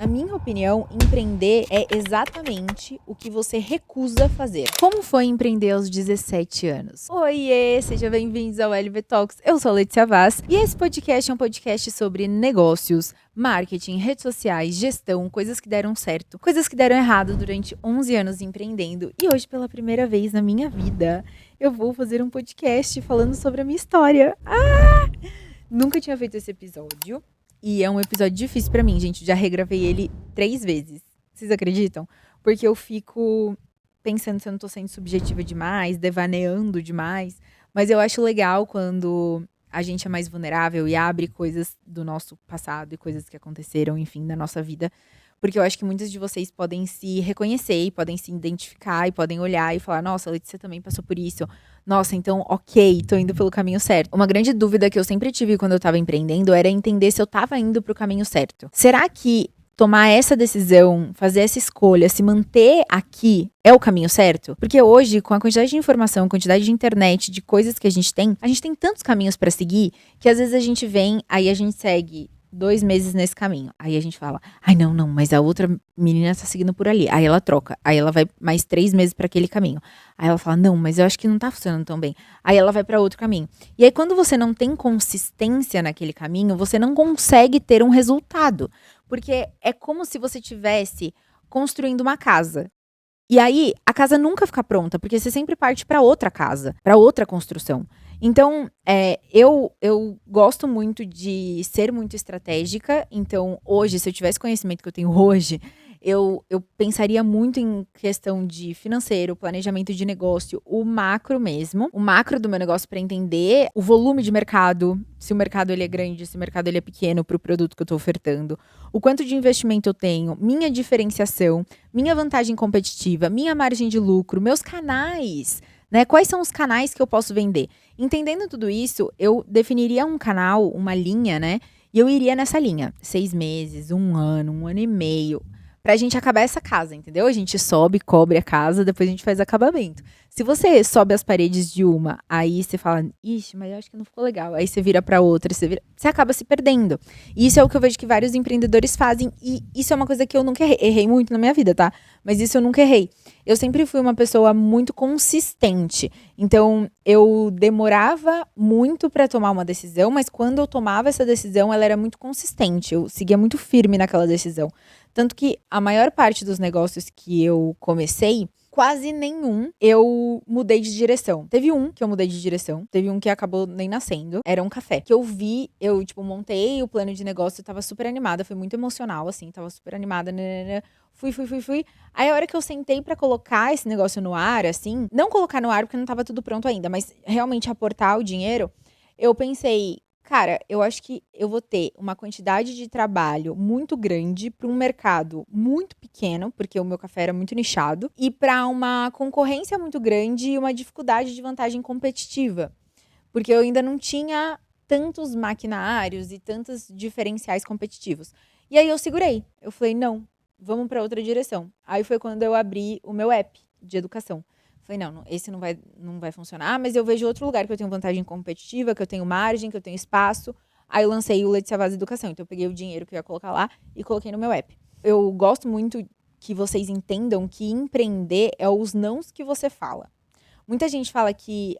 Na minha opinião, empreender é exatamente o que você recusa fazer. Como foi empreender aos 17 anos? Oiê, sejam bem-vindos ao LV Talks. Eu sou a Letícia Vaz e esse podcast é um podcast sobre negócios, marketing, redes sociais, gestão, coisas que deram certo, coisas que deram errado durante 11 anos empreendendo. E hoje, pela primeira vez na minha vida, eu vou fazer um podcast falando sobre a minha história. Nunca tinha feito esse episódio. E é um episódio difícil pra mim, gente. Já regravei ele 3 vezes. Vocês acreditam? Porque eu fico pensando se eu não tô sendo subjetiva demais, devaneando demais. Mas eu acho legal quando a gente é mais vulnerável e abre coisas do nosso passado e coisas que aconteceram, enfim, na nossa vida. Porque eu acho que muitos de vocês podem se reconhecer e podem se identificar e podem olhar e falar, nossa, a Letícia também passou por isso. Nossa, então, ok, tô indo pelo caminho certo. Uma grande dúvida que eu sempre tive quando eu tava empreendendo era entender se eu tava indo pro caminho certo. Será que tomar essa decisão, fazer essa escolha, se manter aqui é o caminho certo? Porque hoje, com a quantidade de informação, quantidade de internet, de coisas que a gente tem tantos caminhos pra seguir, que às vezes a gente vem, aí a gente segue 2 meses nesse caminho. Aí a gente fala, ai não, mas a outra menina tá seguindo por ali. Aí ela troca. Aí ela vai mais 3 meses pra aquele caminho. Aí ela fala, não, mas eu acho que não tá funcionando tão bem. Aí ela vai pra outro caminho. E aí quando você não tem consistência naquele caminho, você não consegue ter um resultado. Porque é como se você tivesse construindo uma casa. E aí, a casa nunca fica pronta, porque você sempre parte pra outra casa, pra outra construção. Então, eu gosto muito de ser muito estratégica. Então, hoje, se eu tivesse conhecimento que eu tenho hoje, eu pensaria muito em questão de financeiro, planejamento de negócio, o macro mesmo. O macro do meu negócio para entender o volume de mercado, se o mercado ele é grande, se o mercado ele é pequeno para o produto que eu estou ofertando, o quanto de investimento eu tenho, minha diferenciação, minha vantagem competitiva, minha margem de lucro, meus canais, né? Quais são os canais que eu posso vender? Entendendo tudo isso, eu definiria um canal, uma linha, né? E eu iria nessa linha. 6 meses, 1 ano, 1 ano e meio. Pra gente acabar essa casa, entendeu? A gente sobe, cobre a casa, depois a gente faz acabamento. Se você sobe as paredes de uma, aí você fala, ixi, mas eu acho que não ficou legal. Aí você vira pra outra, você acaba se perdendo. E isso é o que eu vejo que vários empreendedores fazem. E isso é uma coisa que eu nunca errei muito na minha vida, tá? Mas isso eu nunca errei. Eu sempre fui uma pessoa muito consistente. Então, eu demorava muito pra tomar uma decisão, mas quando eu tomava essa decisão, ela era muito consistente. Eu seguia muito firme naquela decisão. Tanto que a maior parte dos negócios que eu comecei, quase nenhum eu mudei de direção. Teve um que eu mudei de direção, teve um que acabou nem nascendo. Era um café. Que eu vi, eu, montei o plano de negócio, eu tava super animada, foi muito emocional, assim, tava super animada, nanana. Fui. Aí a hora que eu sentei pra colocar esse negócio no ar, assim, não colocar no ar porque não tava tudo pronto ainda, mas realmente aportar o dinheiro, eu pensei, cara, eu acho que eu vou ter uma quantidade de trabalho muito grande para um mercado muito pequeno, porque o meu café era muito nichado, e para uma concorrência muito grande e uma dificuldade de vantagem competitiva, porque eu ainda não tinha tantos maquinários e tantos diferenciais competitivos. E aí eu segurei. Eu falei, não, vamos para outra direção. Aí foi quando eu abri o meu app de educação. Falei, não, esse não vai funcionar, mas eu vejo outro lugar que eu tenho vantagem competitiva, que eu tenho margem, que eu tenho espaço. Aí eu lancei o Letícia Vaz Educação. Então eu peguei o dinheiro que eu ia colocar lá e coloquei no meu app. Eu gosto muito que vocês entendam que empreender é os nãos que você fala. Muita gente fala que,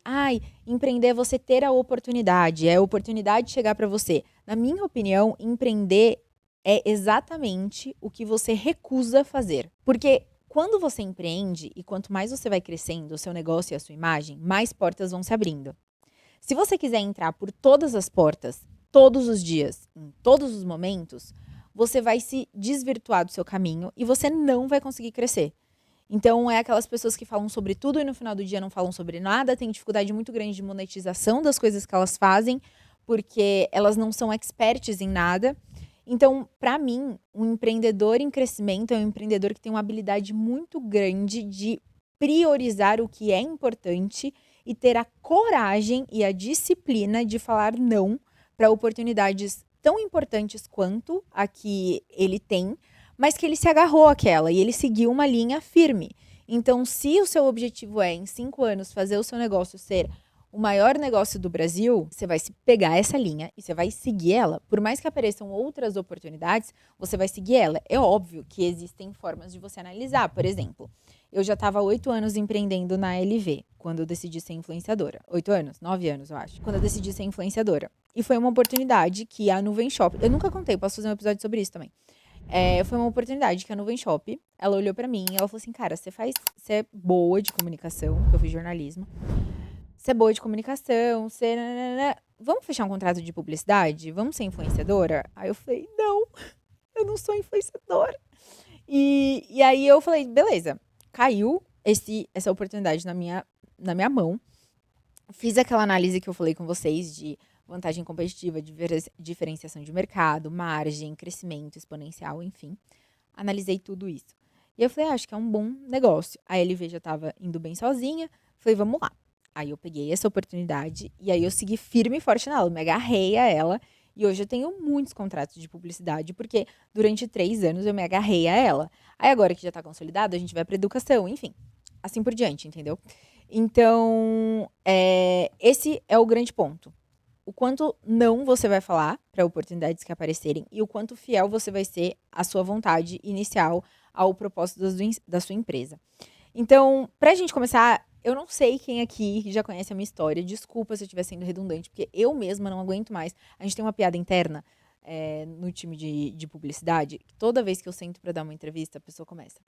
empreender é você ter a oportunidade, é a oportunidade de chegar para você. Na minha opinião, empreender é exatamente o que você recusa fazer. Porque quando você empreende e quanto mais você vai crescendo, o seu negócio e a sua imagem, mais portas vão se abrindo. Se você quiser entrar por todas as portas, todos os dias, em todos os momentos, você vai se desvirtuar do seu caminho e você não vai conseguir crescer. Então, é aquelas pessoas que falam sobre tudo e no final do dia não falam sobre nada, tem dificuldade muito grande de monetização das coisas que elas fazem, porque elas não são experts em nada. Então, para mim, um empreendedor em crescimento é um empreendedor que tem uma habilidade muito grande de priorizar o que é importante e ter a coragem e a disciplina de falar não para oportunidades tão importantes quanto a que ele tem, mas que ele se agarrou àquela e ele seguiu uma linha firme. Então, se o seu objetivo é, em 5 anos, fazer o seu negócio ser o maior negócio do Brasil, você vai pegar essa linha e você vai seguir ela. Por mais que apareçam outras oportunidades, você vai seguir ela. É óbvio que existem formas de você analisar. Por exemplo, eu já estava há 8 anos empreendendo na LV, quando eu decidi ser influenciadora. 8 anos? 9 anos, eu acho. Quando eu decidi ser influenciadora. E foi uma oportunidade que a Nuvem Shop... Eu nunca contei, posso fazer um episódio sobre isso também. Foi uma oportunidade que a Nuvem Shop, ela olhou pra mim e ela falou assim, cara, você é boa de comunicação, porque eu fiz jornalismo. Você é boa de comunicação, vamos fechar um contrato de publicidade? Vamos ser influenciadora? Aí eu falei, não, eu não sou influenciadora. E aí eu falei, beleza, caiu essa oportunidade na minha mão. Fiz aquela análise que eu falei com vocês de vantagem competitiva, diferenciação de mercado, margem, crescimento exponencial, enfim. Analisei tudo isso. E eu falei, acho que é um bom negócio. A LV já estava indo bem sozinha. Falei, vamos lá. Aí eu peguei essa oportunidade e aí eu segui firme e forte nela. Me agarrei a ela. E hoje eu tenho muitos contratos de publicidade, porque durante 3 anos eu me agarrei a ela. Aí agora que já está consolidado, a gente vai para educação, enfim. Assim por diante, entendeu? Então, esse é o grande ponto. O quanto não você vai falar para oportunidades que aparecerem e o quanto fiel você vai ser à sua vontade inicial, ao propósito da sua empresa. Então, pra gente começar, eu não sei quem aqui já conhece a minha história. Desculpa se eu estiver sendo redundante, porque eu mesma não aguento mais. A gente tem uma piada interna no time de publicidade. Toda vez que eu sento pra dar uma entrevista, a pessoa começa.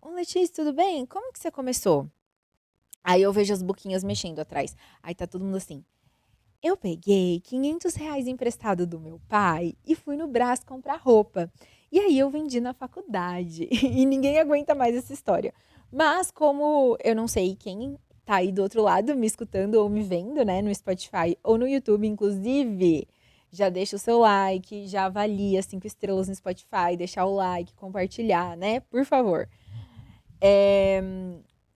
Ô, Letícia, tudo bem? Como que você começou? Aí eu vejo as boquinhas mexendo atrás. Aí tá todo mundo assim. Eu peguei R$ 500 emprestado do meu pai e fui no Brás comprar roupa. E aí eu vendi na faculdade. E ninguém aguenta mais essa história. Mas como eu não sei quem tá aí do outro lado me escutando ou me vendo, né, no Spotify ou no YouTube, inclusive, já deixa o seu like, já avalia 5 estrelas no Spotify, deixar o like, compartilhar, né, por favor.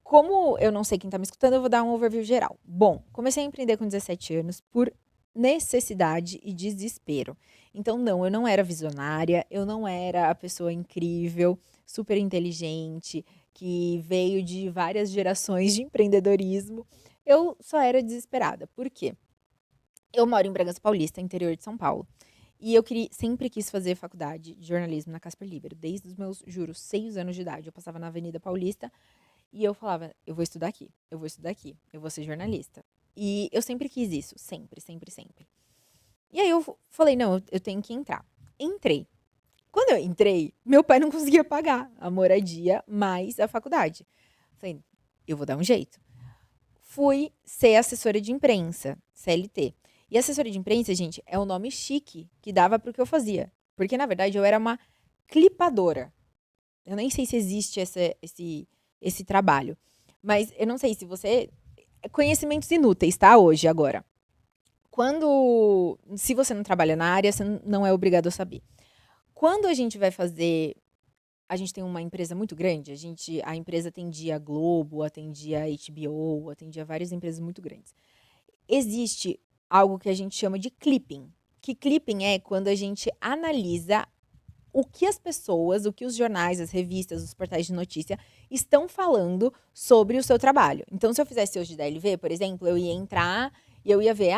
Como eu não sei quem tá me escutando, eu vou dar um overview geral. Bom, comecei a empreender com 17 anos por necessidade e desespero. Então, não, eu não era visionária, eu não era a pessoa incrível, super inteligente, que veio de várias gerações de empreendedorismo. Eu só era desesperada. Por quê? Eu moro em Bragança Paulista, interior de São Paulo. E eu sempre quis fazer faculdade de jornalismo na Casper Libero, desde os meus, juro, 6 anos de idade. Eu passava na Avenida Paulista e eu falava, eu vou estudar aqui, eu vou estudar aqui, eu vou ser jornalista. E eu sempre quis isso, sempre, sempre, sempre. E aí eu falei, não, eu tenho que entrar. Entrei. Quando eu entrei, meu pai não conseguia pagar a moradia mais a faculdade. Falei, eu vou dar um jeito. Fui ser assessora de imprensa, CLT. E assessora de imprensa, gente, é o nome chique que dava pro que eu fazia. Porque, na verdade, eu era uma clipadora. Eu nem sei se existe esse trabalho. Mas eu não sei se você... Conhecimentos inúteis, tá? Hoje, agora. Se você não trabalha na área, você não é obrigado a saber. Quando a gente vai fazer... A gente tem uma empresa muito grande. A empresa atendia a Globo, atendia a HBO, atendia várias empresas muito grandes. Existe algo que a gente chama de clipping. Que clipping é quando a gente analisa o que as pessoas, o que os jornais, as revistas, os portais de notícia estão falando sobre o seu trabalho. Então, se eu fizesse hoje da LV, por exemplo, eu ia entrar e eu ia ver,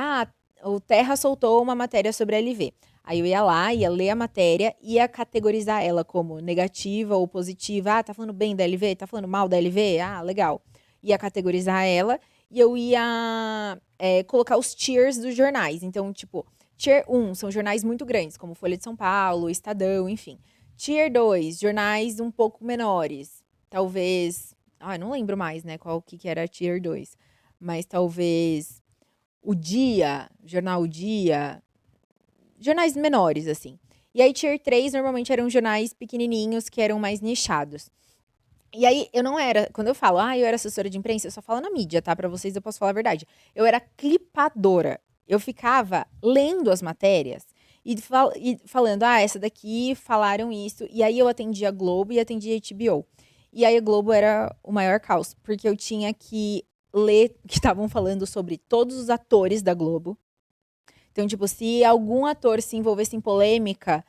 o Terra soltou uma matéria sobre a LV. Aí eu ia lá, ia ler a matéria, ia categorizar ela como negativa ou positiva. Tá falando bem da LV? Tá falando mal da LV? Legal. Ia categorizar ela e eu ia colocar os tiers dos jornais. Então, tipo, Tier 1 são jornais muito grandes, como Folha de São Paulo, Estadão, enfim. Tier 2, jornais um pouco menores. Talvez... não lembro mais, né, qual que era Tier 2. Mas talvez O Dia, Jornal O Dia... Jornais menores, assim. E aí, Tier 3, normalmente eram jornais pequenininhos, que eram mais nichados. E aí, eu não era... Quando eu falo, eu era assessora de imprensa, eu só falo na mídia, tá? Pra vocês, eu posso falar a verdade. Eu era clipadora. Eu ficava lendo as matérias e falando, essa daqui falaram isso. E aí eu atendia a Globo e atendia a HBO. E aí a Globo era o maior caos, porque eu tinha que ler que estavam falando sobre todos os atores da Globo. Então, tipo, se algum ator se envolvesse em polêmica,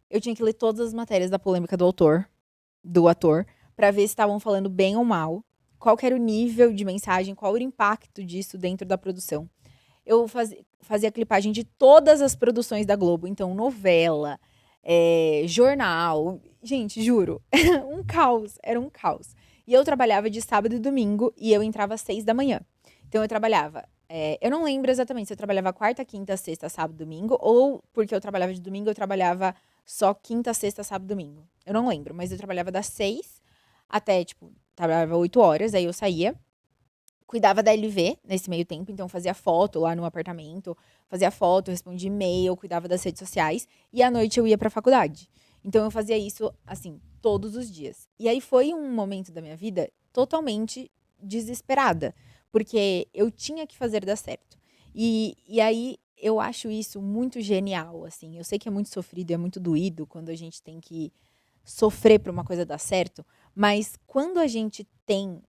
eu tinha que ler todas as matérias da polêmica do ator, pra ver se estavam falando bem ou mal. qual que era o nível de mensagem, qual era o impacto disso dentro da produção. Eu fazia clipagem de todas as produções da Globo. Então, novela, jornal. Gente, juro, era um caos. E eu trabalhava de sábado e domingo e eu entrava às 6 da manhã. Então, eu trabalhava... eu não lembro exatamente se eu trabalhava quarta, quinta, sexta, sábado, domingo, ou porque eu trabalhava de domingo, eu trabalhava só quinta, sexta, sábado, domingo. Eu não lembro, mas eu trabalhava das 6 até, tipo, trabalhava 8 horas, aí eu saía. Cuidava da LV nesse meio tempo, então fazia foto lá no apartamento, fazia foto, respondia e-mail, cuidava das redes sociais, e à noite eu ia pra faculdade. Então eu fazia isso, assim, todos os dias. E aí foi um momento da minha vida totalmente desesperada, porque eu tinha que fazer dar certo. E aí eu acho isso muito genial, assim. Eu sei que é muito sofrido, é muito doído quando a gente tem que sofrer pra uma coisa dar certo, mas quando a gente tem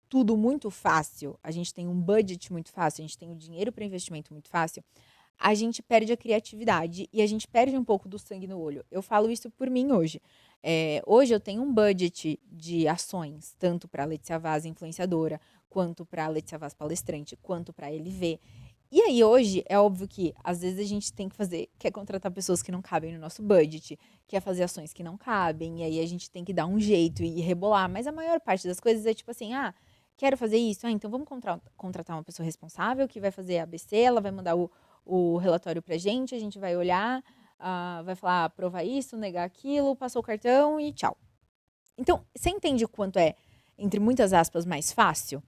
tudo muito fácil, a gente tem um budget muito fácil, a gente tem o dinheiro para investimento muito fácil, a gente perde a criatividade e a gente perde um pouco do sangue no olho. Eu falo isso por mim hoje. Hoje eu tenho um budget de ações, tanto para a Letícia Vaz influenciadora, quanto para a Letícia Vaz palestrante, quanto para a LV. E aí hoje é óbvio que às vezes a gente tem que quer contratar pessoas que não cabem no nosso budget, quer fazer ações que não cabem, e aí a gente tem que dar um jeito e rebolar. Mas a maior parte das coisas é tipo assim, quero fazer isso, então vamos contratar uma pessoa responsável que vai fazer ABC, ela vai mandar o relatório pra gente, a gente vai olhar, vai falar, aprovar isso, negar aquilo, passou o cartão e tchau. Então, você entende o quanto é, entre muitas aspas, mais fácil?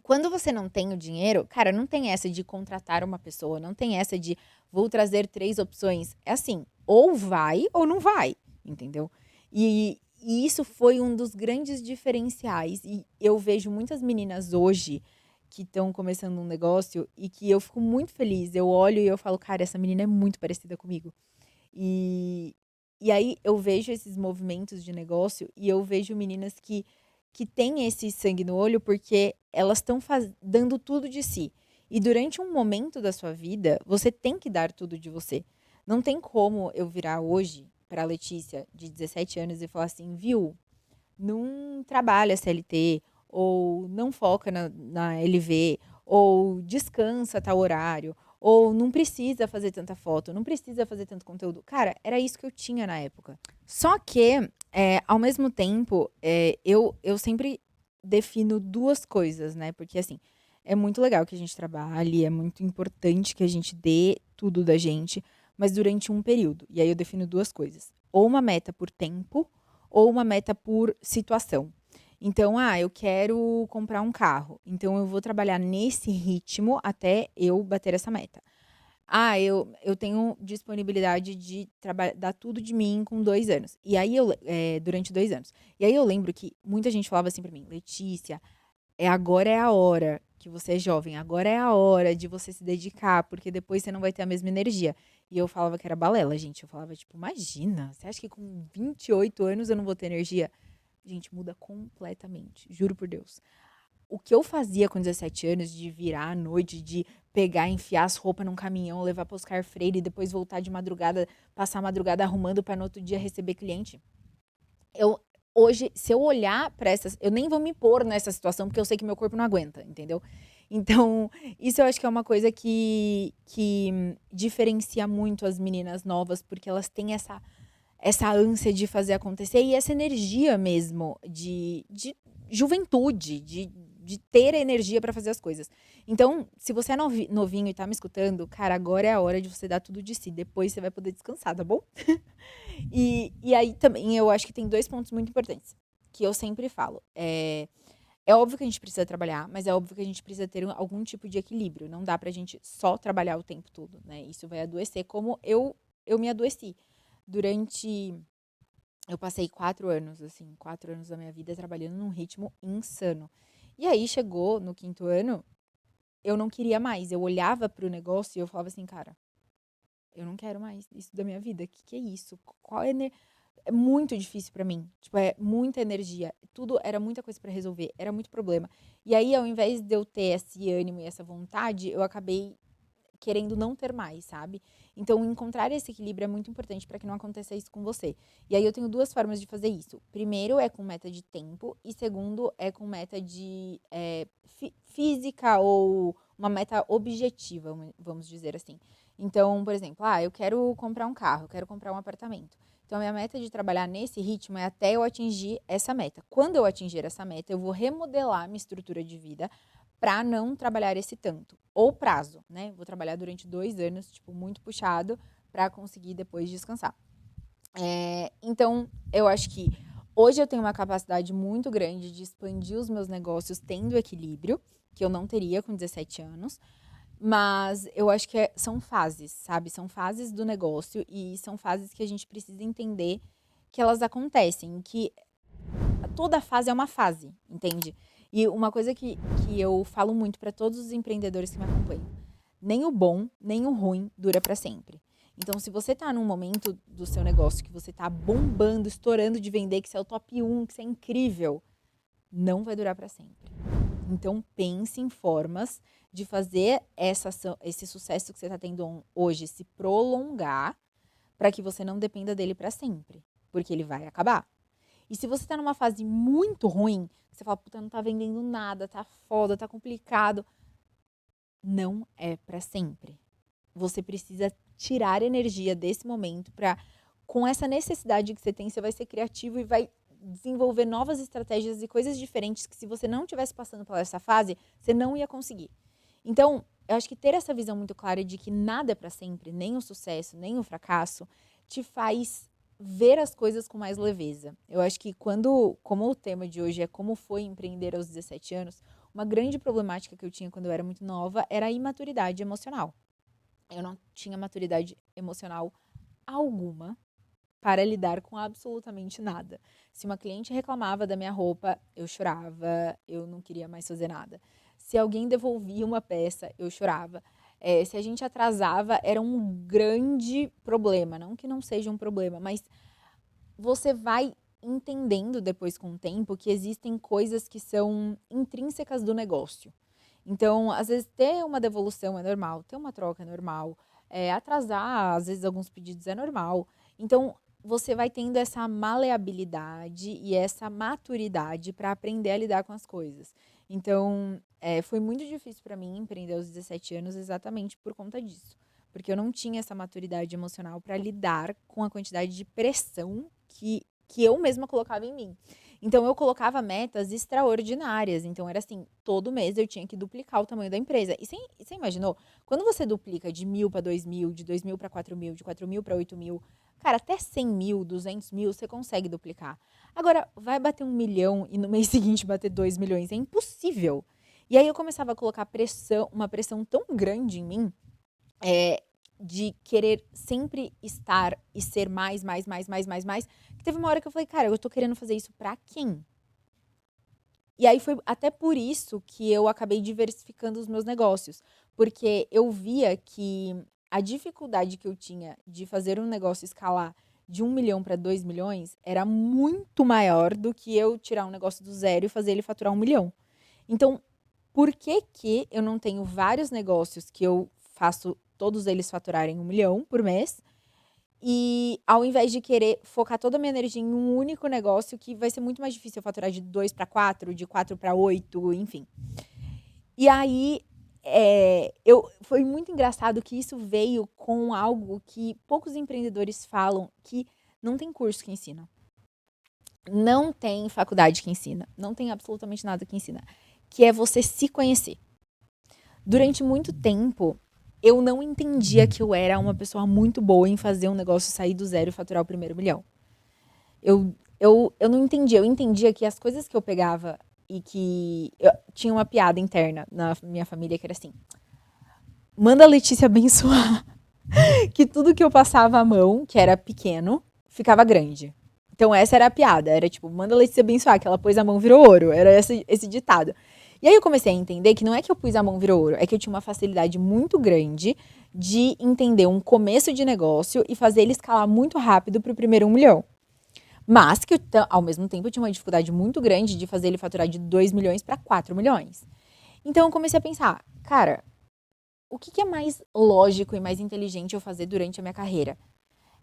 Quando você não tem o dinheiro, cara, não tem essa de contratar uma pessoa, não tem essa de vou trazer 3 opções. É assim, ou vai ou não vai, entendeu? E isso foi um dos grandes diferenciais. E eu vejo muitas meninas hoje que estão começando um negócio e que eu fico muito feliz. Eu olho e eu falo, cara, essa menina é muito parecida comigo. E, e aí eu vejo esses movimentos de negócio e eu vejo meninas que têm esse sangue no olho porque elas estão dando tudo de si. E durante um momento da sua vida, você tem que dar tudo de você. Não tem como eu virar hoje para a Letícia, de 17 anos, e falar assim, viu, não trabalha CLT, ou não foca na LV, ou descansa tal horário, ou não precisa fazer tanta foto, não precisa fazer tanto conteúdo. Cara, era isso que eu tinha na época. Só que, ao mesmo tempo, eu sempre defino duas coisas, né? Porque, assim, é muito legal que a gente trabalhe, é muito importante que a gente dê tudo da gente, mas durante um período. E aí eu defino duas coisas. Ou uma meta por tempo, ou uma meta por situação. Então, eu quero comprar um carro. Então, eu vou trabalhar nesse ritmo até eu bater essa meta. Eu tenho disponibilidade de dar tudo de mim com 2 anos. E aí, durante 2 anos. E aí, eu lembro que muita gente falava assim pra mim, Letícia, agora é a hora que você é jovem, agora é a hora de você se dedicar, porque depois você não vai ter a mesma energia. E eu falava que era balela, gente. Eu falava, tipo, imagina, você acha que com 28 anos eu não vou ter energia? Gente, muda completamente, juro por Deus. O que eu fazia com 17 anos, de virar à noite, de pegar, enfiar as roupas num caminhão, levar para Oscar Freire e depois voltar de madrugada, passar a madrugada arrumando para no outro dia receber cliente. Hoje, se eu olhar para essas, eu nem vou me pôr nessa situação porque eu sei que meu corpo não aguenta, entendeu? Então, isso eu acho que é uma coisa que diferencia muito as meninas novas, porque elas têm essa ânsia de fazer acontecer e essa energia mesmo de juventude, de ter energia para fazer as coisas. Então, se você é novinho e tá me escutando, cara, agora é a hora de você dar tudo de si. Depois você vai poder descansar, tá bom? E aí também eu acho que tem 2 pontos muito importantes, que eu sempre falo. É óbvio que a gente precisa trabalhar, mas é óbvio que a gente precisa ter algum tipo de equilíbrio. Não dá pra gente só trabalhar o tempo todo, né? Isso vai adoecer como eu me adoeci. Eu passei 4 anos, assim, 4 anos da minha vida trabalhando num ritmo insano. E aí chegou no 5º ano, eu não queria mais. Eu olhava pro negócio e eu falava assim, cara, eu não quero mais isso da minha vida. Que é isso? É muito difícil pra mim. Tipo, é muita energia. Tudo era muita coisa pra resolver. Era muito problema. E aí, ao invés de eu ter esse ânimo e essa vontade, eu acabei querendo não ter mais, sabe? Então, encontrar esse equilíbrio é muito importante para que não aconteça isso com você. E aí eu tenho 2 formas de fazer isso. Primeiro é com meta de tempo e segundo é com meta de física ou uma meta objetiva, vamos dizer assim. Então, por exemplo, eu quero comprar um carro, eu quero comprar um apartamento. Então, a minha meta de trabalhar nesse ritmo é até eu atingir essa meta. Quando eu atingir essa meta, eu vou remodelar minha estrutura de vida para não trabalhar esse tanto. Ou prazo, né? Vou trabalhar durante 2 anos, tipo, muito puxado, para conseguir depois descansar. Então, eu acho que hoje eu tenho uma capacidade muito grande de expandir os meus negócios tendo equilíbrio, que eu não teria com 17 anos. Mas eu acho que são fases, sabe? São fases do negócio e são fases que a gente precisa entender que elas acontecem, que toda fase é uma fase, entende? E uma coisa que eu falo muito para todos os empreendedores que me acompanham: nem o bom, nem o ruim dura para sempre. Então, se você tá num momento do seu negócio que você tá bombando, estourando de vender, que você é o top 1, que você é incrível, não vai durar para sempre. Então, pense em formas de fazer esse sucesso que você está tendo hoje se prolongar para que você não dependa dele para sempre, porque ele vai acabar. E se você está numa fase muito ruim, você fala, puta, não tá vendendo nada, tá foda, tá complicado, não é para sempre. Você precisa tirar energia desse momento para, com essa necessidade que você tem, você vai ser criativo e vai desenvolver novas estratégias e coisas diferentes que, se você não estivesse passando por essa fase, você não ia conseguir. Então, eu acho que ter essa visão muito clara de que nada é para sempre, nem o sucesso, nem o fracasso, te faz ver as coisas com mais leveza. Eu acho que como o tema de hoje é como foi empreender aos 17 anos, uma grande problemática que eu tinha quando eu era muito nova era a imaturidade emocional. Eu não tinha maturidade emocional alguma para lidar com absolutamente nada. Se uma cliente reclamava da minha roupa, eu chorava, eu não queria mais fazer nada. Se alguém devolvia uma peça, eu chorava. Se a gente atrasava, era um grande problema. Não que não seja um problema, mas você vai entendendo depois com o tempo que existem coisas que são intrínsecas do negócio. Então, às vezes, ter uma devolução é normal, ter uma troca é normal, atrasar, às vezes, alguns pedidos é normal. Então, você vai tendo essa maleabilidade e essa maturidade para aprender a lidar com as coisas. Então, foi muito difícil para mim empreender aos 17 anos exatamente por conta disso. Porque eu não tinha essa maturidade emocional para lidar com a quantidade de pressão que eu mesma colocava em mim. Então, eu colocava metas extraordinárias. Então, era assim, todo mês eu tinha que duplicar o tamanho da empresa. E você imaginou? Quando você duplica de 1.000 para 2.000, de 2.000 para 4.000, de 4.000 para 8.000, cara, até 100.000, 200.000, você consegue duplicar. Agora, vai bater 1 milhão e no mês seguinte bater 2 milhões. É impossível. E aí eu começava a colocar uma pressão tão grande em mim, de querer sempre estar e ser mais, que teve uma hora que eu falei, cara, eu tô querendo fazer isso pra quem? E aí foi até por isso que eu acabei diversificando os meus negócios, porque eu via que a dificuldade que eu tinha de fazer um negócio escalar de 1 milhão para 2 milhões era muito maior do que eu tirar um negócio do zero e fazer ele faturar 1 milhão. Então, por que eu não tenho vários negócios que eu faço todos eles faturarem 1 milhão por mês? E ao invés de querer focar toda a minha energia em um único negócio, que vai ser muito mais difícil eu faturar de 2 para 4, de 4 para 8, enfim. E aí, foi muito engraçado que isso veio com algo que poucos empreendedores falam, que não tem curso que ensina. Não tem faculdade que ensina. Não tem absolutamente nada que ensina. Que é você se conhecer. Durante muito tempo, eu não entendia que eu era uma pessoa muito boa em fazer um negócio sair do zero e faturar o primeiro milhão. Eu não entendia. Eu entendia que as coisas que eu pegava e que... tinha uma piada interna na minha família que era assim: manda a Letícia abençoar. Que tudo que eu passava a mão, que era pequeno, ficava grande. Então essa era a piada. Era tipo, manda a Letícia abençoar, que ela pôs a mão virou ouro. Era esse ditado. E aí eu comecei a entender que não é que eu pus a mão virou ouro, é que eu tinha uma facilidade muito grande de entender um começo de negócio e fazer ele escalar muito rápido para o primeiro 1 milhão. Mas que ao mesmo tempo eu tinha uma dificuldade muito grande de fazer ele faturar de 2 milhões para 4 milhões. Então eu comecei a pensar, cara, o que é mais lógico e mais inteligente eu fazer durante a minha carreira?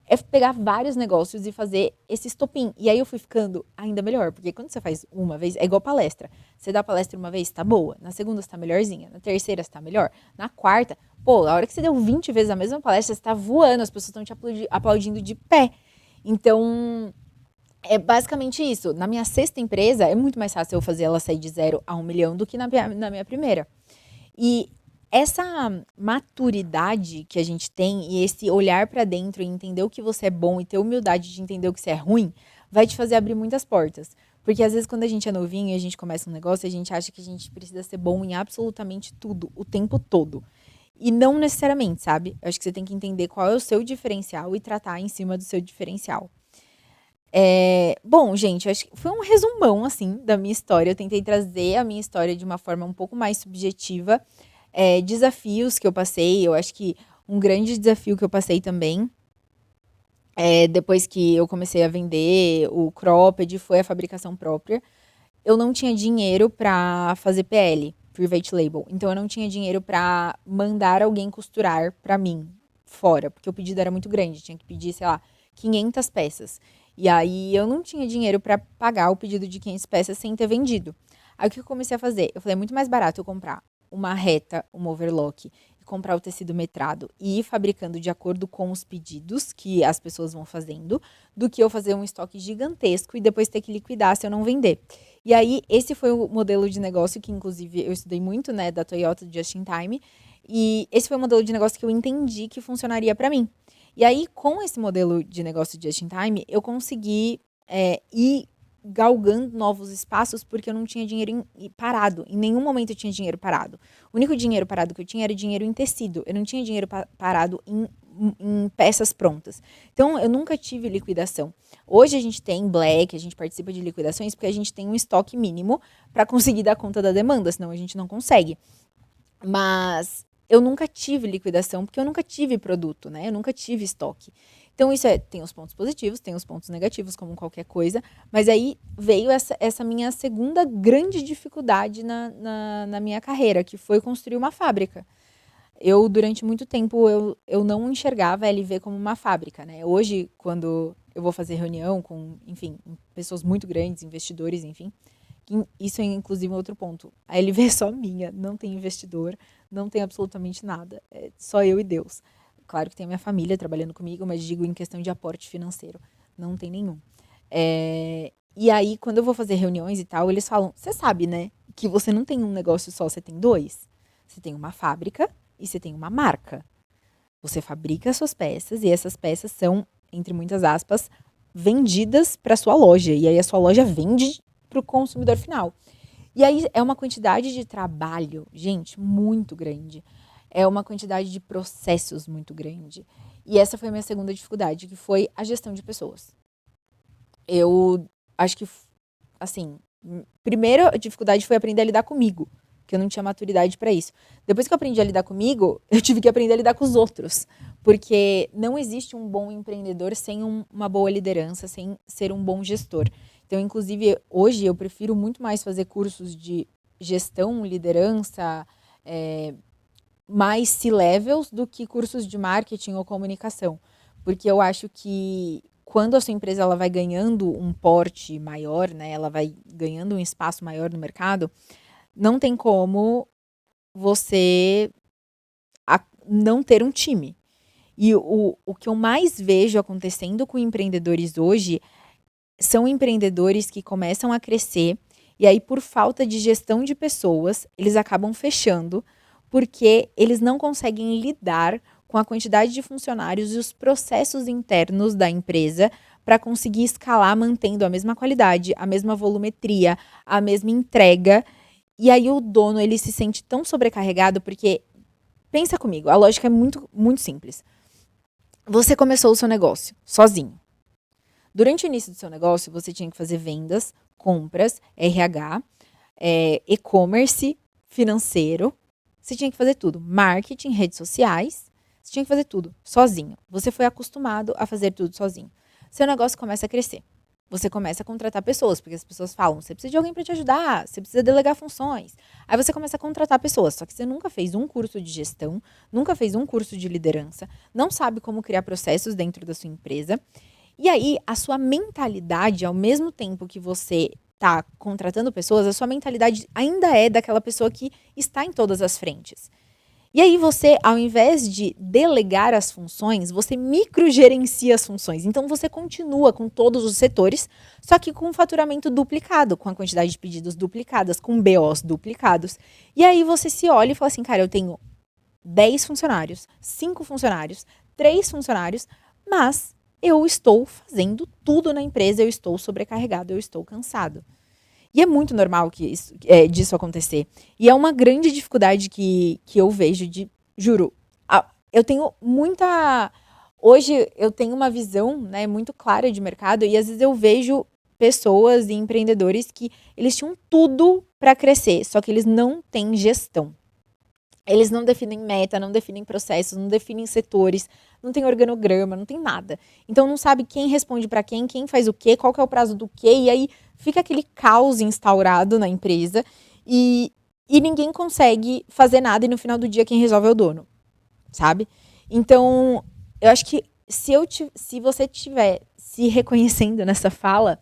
É pegar vários negócios e fazer esse estopim. E aí eu fui ficando ainda melhor, porque quando você faz uma vez, é igual palestra. Você dá palestra uma vez, tá boa. Na segunda, você tá melhorzinha. Na terceira, você tá melhor. Na quarta, pô, a hora que você deu 20 vezes a mesma palestra, você tá voando, as pessoas estão te aplaudindo de pé. Então, é basicamente isso. Na minha sexta empresa, é muito mais fácil eu fazer ela sair de 0 a 1 milhão do que na minha primeira. E essa maturidade que a gente tem e esse olhar pra dentro e entender o que você é bom e ter humildade de entender o que você é ruim, vai te fazer abrir muitas portas. Porque às vezes quando a gente é novinho e a gente começa um negócio, a gente acha que a gente precisa ser bom em absolutamente tudo, o tempo todo. E não necessariamente, sabe? Eu acho que você tem que entender qual é o seu diferencial e tratar em cima do seu diferencial. Bom, gente, eu acho que foi um resumão, assim, da minha história. Eu tentei trazer a minha história de uma forma um pouco mais subjetiva. Desafios que eu passei, eu acho que um grande desafio que eu passei também, depois que eu comecei a vender o cropped, foi a fabricação própria. Eu não tinha dinheiro pra fazer PL, Private Label. Então eu não tinha dinheiro pra mandar alguém costurar pra mim, fora, porque o pedido era muito grande. Tinha que pedir, sei lá, 500 peças. E aí eu não tinha dinheiro pra pagar o pedido de 500 peças sem ter vendido. Aí o que eu comecei a fazer? Eu falei, é muito mais barato eu comprar uma reta, uma overlock, e comprar o tecido metrado e ir fabricando de acordo com os pedidos que as pessoas vão fazendo, do que eu fazer um estoque gigantesco e depois ter que liquidar se eu não vender. E aí, esse foi o modelo de negócio que, inclusive, eu estudei muito, né, da Toyota Just in Time. E esse foi o modelo de negócio que eu entendi que funcionaria para mim. E aí, com esse modelo de negócio Just in Time, eu consegui ir galgando novos espaços porque eu não tinha dinheiro parado. Em nenhum momento eu tinha dinheiro parado. O único dinheiro parado que eu tinha era dinheiro em tecido. Eu não tinha dinheiro parado em peças prontas. Então, eu nunca tive liquidação. Hoje a gente tem Black, a gente participa de liquidações porque a gente tem um estoque mínimo para conseguir dar conta da demanda, senão a gente não consegue. Mas eu nunca tive liquidação porque eu nunca tive produto, né? Eu nunca tive estoque. Então, isso tem os pontos positivos, tem os pontos negativos, como qualquer coisa. Mas aí veio essa minha segunda grande dificuldade na minha carreira, que foi construir uma fábrica. Eu, durante muito tempo, eu não enxergava a LV como uma fábrica, né? Hoje, quando eu vou fazer reunião com, enfim, pessoas muito grandes, investidores, enfim, isso é inclusive outro ponto. A LV é só minha, não tem investidor, não tem absolutamente nada. É só eu e Deus. Claro que tem a minha família trabalhando comigo, mas digo em questão de aporte financeiro, não tem nenhum. E aí, quando eu vou fazer reuniões e tal, eles falam, você sabe, né, que você não tem um negócio só, você tem dois. Você tem uma fábrica e você tem uma marca. Você fabrica as suas peças e essas peças são, entre muitas aspas, vendidas para sua loja. E aí a sua loja vende para o consumidor final. E aí é uma quantidade de trabalho, gente, muito grande. É uma quantidade de processos muito grande. E essa foi a minha segunda dificuldade, que foi a gestão de pessoas. Eu acho que, assim, primeira dificuldade foi aprender a lidar comigo, que eu não tinha maturidade para isso. Depois que eu aprendi a lidar comigo, eu tive que aprender a lidar com os outros, porque não existe um bom empreendedor sem uma boa liderança, sem ser um bom gestor. Então, inclusive, hoje eu prefiro muito mais fazer cursos de gestão, liderança, mais C-levels do que cursos de marketing ou comunicação. Porque eu acho que quando a sua empresa ela vai ganhando um porte maior, né, ela vai ganhando um espaço maior no mercado, não tem como você não ter um time. E o que eu mais vejo acontecendo com empreendedores hoje são empreendedores que começam a crescer e aí, por falta de gestão de pessoas, eles acabam fechando porque eles não conseguem lidar com a quantidade de funcionários e os processos internos da empresa para conseguir escalar mantendo a mesma qualidade, a mesma volumetria, a mesma entrega. E aí o dono ele se sente tão sobrecarregado porque, pensa comigo, a lógica é muito, muito simples. Você começou o seu negócio sozinho. Durante o início do seu negócio, você tinha que fazer vendas, compras, RH, e-commerce, financeiro. Você tinha que fazer tudo. Marketing, redes sociais. Você tinha que fazer tudo sozinho. Você foi acostumado a fazer tudo sozinho. Seu negócio começa a crescer. você começa a contratar pessoas, porque as pessoas falam, você precisa de alguém para te ajudar, você precisa delegar funções. Aí você começa a contratar pessoas, só que você nunca fez um curso de gestão, nunca fez um curso de liderança, não sabe como criar processos dentro da sua empresa. E aí, a sua mentalidade, ao mesmo tempo que você está contratando pessoas, a sua mentalidade ainda é daquela pessoa que está em todas as frentes. E aí você, ao invés de delegar as funções, você microgerencia as funções. Então você continua com todos os setores, só que com faturamento duplicado, com a quantidade de pedidos duplicadas, com BOs duplicados. E aí você se olha e fala assim, cara, eu tenho 10 funcionários, 5 funcionários, 3 funcionários, mas eu estou fazendo tudo na empresa, eu estou sobrecarregado, eu estou cansado. E é muito normal disso acontecer. E é uma grande dificuldade que eu vejo juro, eu tenho muita... Hoje eu tenho uma visão, né, muito clara de mercado e às vezes eu vejo pessoas e empreendedores que eles tinham tudo para crescer, só que eles não têm gestão. Eles não definem meta, não definem processos, não definem setores, não tem organograma, não tem nada. Então não sabe quem responde para quem faz o quê, qual que é o prazo do quê, e aí fica aquele caos instaurado na empresa e ninguém consegue fazer nada e no final do dia quem resolve é o dono, sabe? Então, eu acho que se você estiver se reconhecendo nessa fala,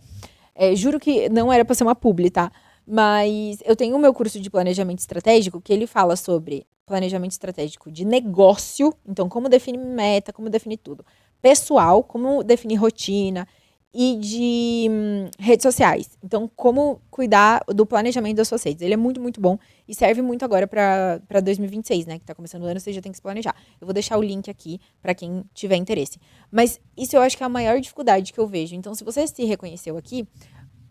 juro que não era para ser uma publi, tá? Mas eu tenho o meu curso de planejamento estratégico que ele fala sobre planejamento estratégico de negócio, então como definir meta, como definir tudo. Pessoal, como definir rotina e de redes sociais. Então, como cuidar do planejamento das suas redes. Ele é muito, muito bom e serve muito agora para 2026, né? Que tá começando o ano, você já tem que se planejar. Eu vou deixar o link aqui para quem tiver interesse. Mas isso eu acho que é a maior dificuldade que eu vejo. Então, se você se reconheceu aqui,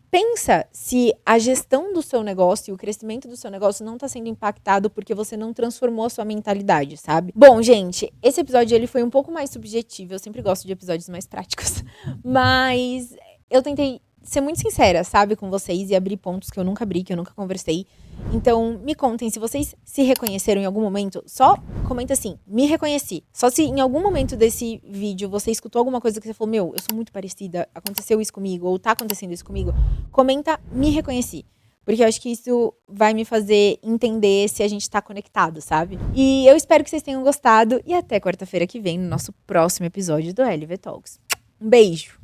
pensa se a gestão do seu negócio e o crescimento do seu negócio não está sendo impactado porque você não transformou a sua mentalidade, sabe? Bom, gente, esse episódio ele foi um pouco mais subjetivo. Eu sempre gosto de episódios mais práticos. Mas eu tentei ser muito sincera, sabe, com vocês e abrir pontos que eu nunca abri, que eu nunca conversei. Então, me contem, se vocês se reconheceram em algum momento, só comenta assim, me reconheci. Só se em algum momento desse vídeo você escutou alguma coisa que você falou, meu, eu sou muito parecida, aconteceu isso comigo, ou tá acontecendo isso comigo, comenta, me reconheci. Porque eu acho que isso vai me fazer entender se a gente tá conectado, sabe? E eu espero que vocês tenham gostado e até quarta-feira que vem no nosso próximo episódio do LV Talks. Um beijo!